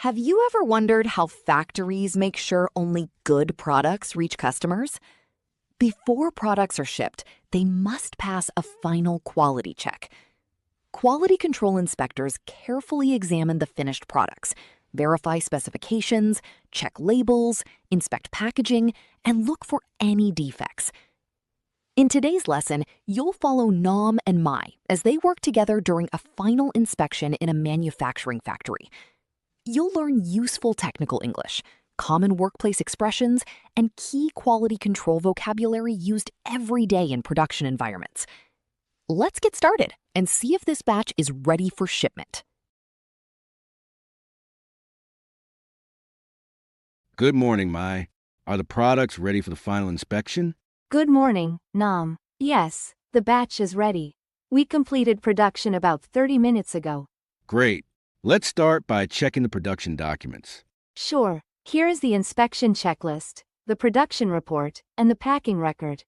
Have you ever wondered how factories make sure only good products reach customers? Before products are shipped, they must pass a final quality check. Quality control inspectors carefully examine the finished products, verify specifications, check labels, inspect packaging, and look for any defects. In today's lesson, you'll follow Nam and Mai as they work together during a final inspection in a manufacturing factory. You'll learn useful technical English, common workplace expressions, and key quality control vocabulary used every day in production environments. Let's get started and see if this batch is ready for shipment. Good morning, Mai. Are the products ready for the final inspection? Good morning, Nam. Yes, the batch is ready. We completed production about 30 minutes ago. Great. Let's start by checking the production documents. Sure, here is the inspection checklist, the production report, and the packing record.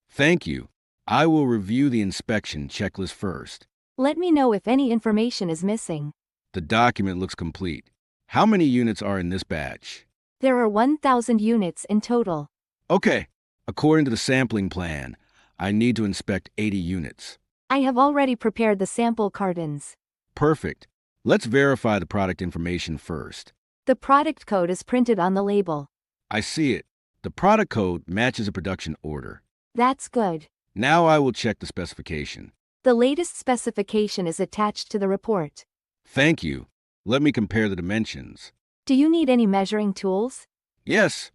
Thank you. I will review the inspection checklist first. Let me know if any information is missing. The document looks complete. How many units are in this batch? There are 1,000 units in total. Okay. According to the sampling plan, I need to inspect 80 units. I have already prepared the sample cartons. Perfect. Let's verify the product information first. The product code is printed on the label. I see it. The product code matches a production order. That's good. Now I will check the specification. The latest specification is attached to the report. Thank you. Let me compare the dimensions. Do you need any measuring tools? Yes.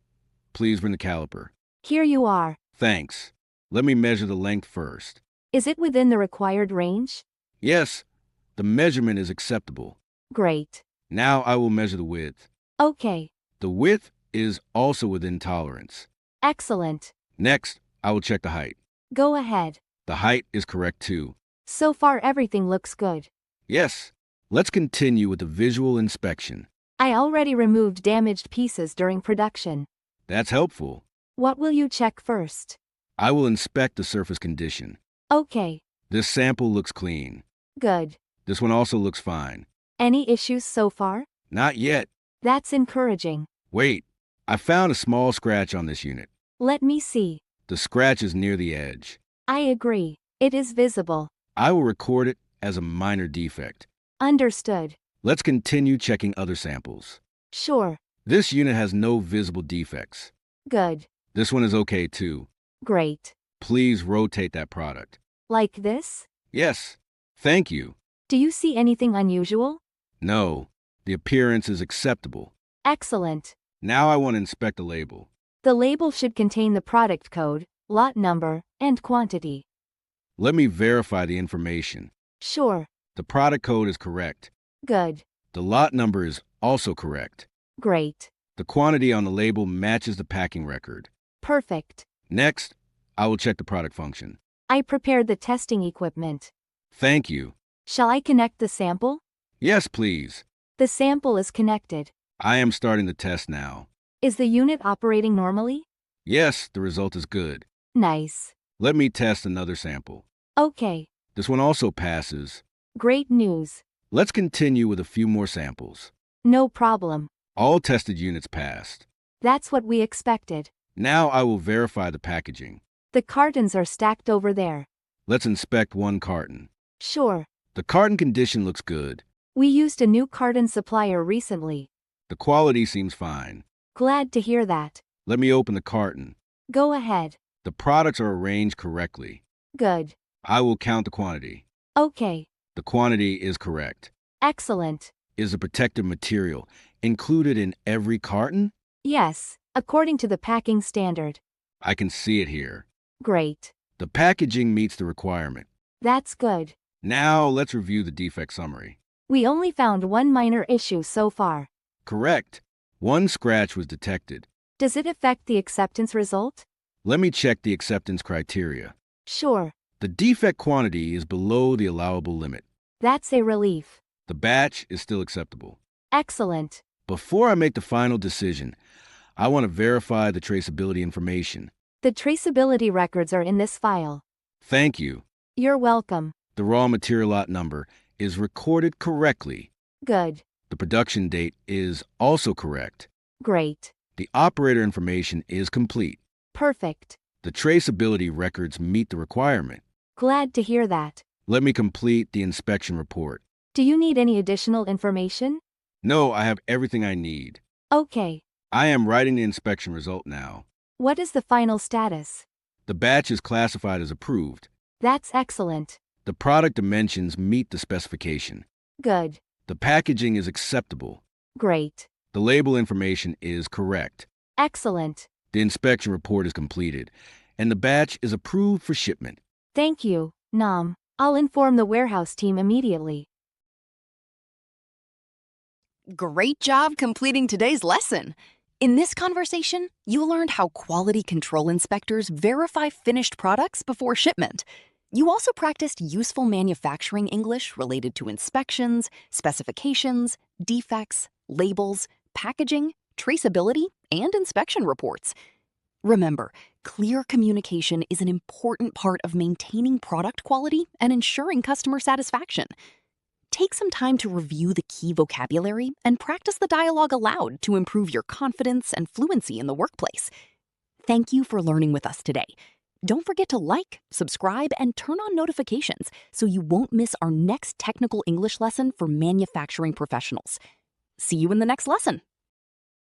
Please bring the caliper. Here you are. Thanks. Let me measure the length first. Is it within the required range? Yes. The measurement is acceptable. Great. Now I will measure the width. Okay. The width is also within tolerance. Excellent. Next, I will check the height. Go ahead. The height is correct too. So far everything looks good. Yes. Let's continue with the visual inspection. I already removed damaged pieces during production. That's helpful. What will you check first? I will inspect the surface condition. Okay. This sample looks clean. Good. This one also looks fine. Any issues so far? Not yet. That's encouraging. Wait. I found a small scratch on this unit. Let me see. The scratch is near the edge. I agree. It is visible. I will record it as a minor defect. Understood. Let's continue checking other samples. Sure. This unit has no visible defects. Good. This one is okay too. Great. Please rotate that product. Like this? Yes. Thank you. Do you see anything unusual? No. The appearance is acceptable. Excellent. Now I want to inspect the label. The label should contain the product code, lot number, and quantity. Let me verify the information. Sure. The product code is correct. Good. The lot number is also correct. Great. The quantity on the label matches the packing record. Perfect. Next, I will check the product function. I prepared the testing equipment. Thank you. Shall I connect the sample? Yes, please. The sample is connected. I am starting the test now. Is the unit operating normally? Yes, the result is good. Nice. Let me test another sample. Okay. This one also passes. Great news. Let's continue with a few more samples. No problem. All tested units passed. That's what we expected. Now I will verify the packaging. The cartons are stacked over there. Let's inspect one carton. Sure. The carton condition looks good. We used a new carton supplier recently. The quality seems fine. Glad to hear that. Let me open the carton. Go ahead. The products are arranged correctly. Good. I will count the quantity. Okay. The quantity is correct. Excellent. Is the protective material included in every carton? Yes, according to the packing standard. I can see it here. Great. The packaging meets the requirement. That's good. Now let's review the defect summary. We only found one minor issue so far. Correct. One scratch was detected. Does it affect the acceptance result? Let me check the acceptance criteria. Sure. The defect quantity is below the allowable limit. That's a relief. The batch is still acceptable. Excellent. Before I make the final decision, I want to verify the traceability information. The traceability records are in this file. Thank you. You're welcome. The raw material lot number is recorded correctly. Good. The production date is also correct. Great. The operator information is complete. Perfect. The traceability records meet the requirement. Glad to hear that. Let me complete the inspection report. Do you need any additional information? No, I have everything I need. Okay. I am writing the inspection result now. What is the final status? The batch is classified as approved. That's excellent. The product dimensions meet the specification. Good. The packaging is acceptable. Great. The label information is correct. Excellent. The inspection report is completed, and the batch is approved for shipment. Thank you, Nam. I'll inform the warehouse team immediately. Great job completing today's lesson. In this conversation, you learned how quality control inspectors verify finished products before shipment. You also practiced useful manufacturing English related to inspections, specifications, defects, labels, packaging, traceability, and inspection reports. Remember, clear communication is an important part of maintaining product quality and ensuring customer satisfaction. Take some time to review the key vocabulary and practice the dialogue aloud to improve your confidence and fluency in the workplace. Thank you for learning with us today. Don't forget to like, subscribe, and turn on notifications so you won't miss our next technical English lesson for manufacturing professionals. See you in the next lesson.